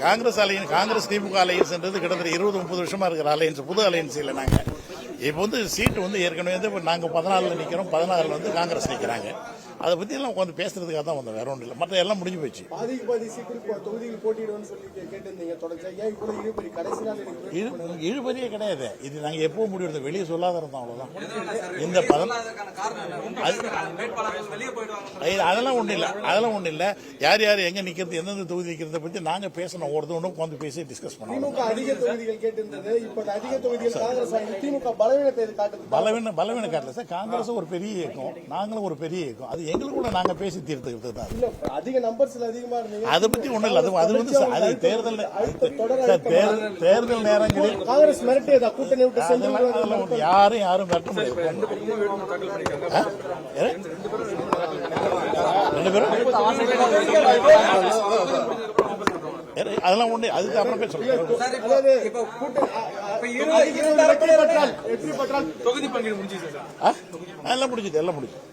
காங்கிரஸ் திமுக அலையன்ஸ்ன்றது கிட்டத்தட்ட 20-30 வருஷமா இருக்கிற அலையன்ஸ், புது அலையன்ஸ் இல்லை. நாங்க இப்போ சீட்டு ஏற்கனவே நாங்க 14 நிக்கிறோம், 16 காங்கிரஸ் நிக்கிறாங்க. அதை பத்தி எல்லாம் உட்காந்து பேசுறதுக்காக தான் வந்தோம், வேற ஒன்றும் இல்லை. மற்ற எல்லாம் முடிஞ்சு போச்சு. இழுபறியே கிடையாது. இது நாங்க எப்பவும் முடிவு வெளியே சொல்லாத இருந்தோம், அவ்வளவுதான். இந்த அதெல்லாம் ஒண்ணு இல்ல, அதெல்லாம் ஒண்ணு இல்ல. யார் யார் எங்க நிக்கிறது, எந்தெந்த தொகுதி நிக்கிறத பத்தி நாங்க பேசணும், ஒருத்தவங்க உட்காந்து பேசி டிஸ்கஸ் பண்ணோம். பலவீனம் காட்டல சார். காங்கிரஸ் ஒரு பெரிய இயக்கம், நாங்களும் ஒரு பெரிய இயக்கம். அது எங்களுக்குள்ள நாங்க பேசி தீர்த்துக்கிட்டு தான். அதிக நம்பர்ஸ்ல அதிகமா இருந்தீங்க, அதை பத்தி ஒண்ணும் இல்ல. அது தேர்தல் நேரங்களில் காங்கிரஸ் மிரட்டியதா கூட்டணி விட்டு யாரும் மிரட்ட முடியாது. 2 பேரும் அதெல்லாம் ஒண்ணு. அதுக்கு அப்புறம் பேசுறோம். எல்லாம் முடிஞ்சது, எல்லாம் முடிஞ்சது.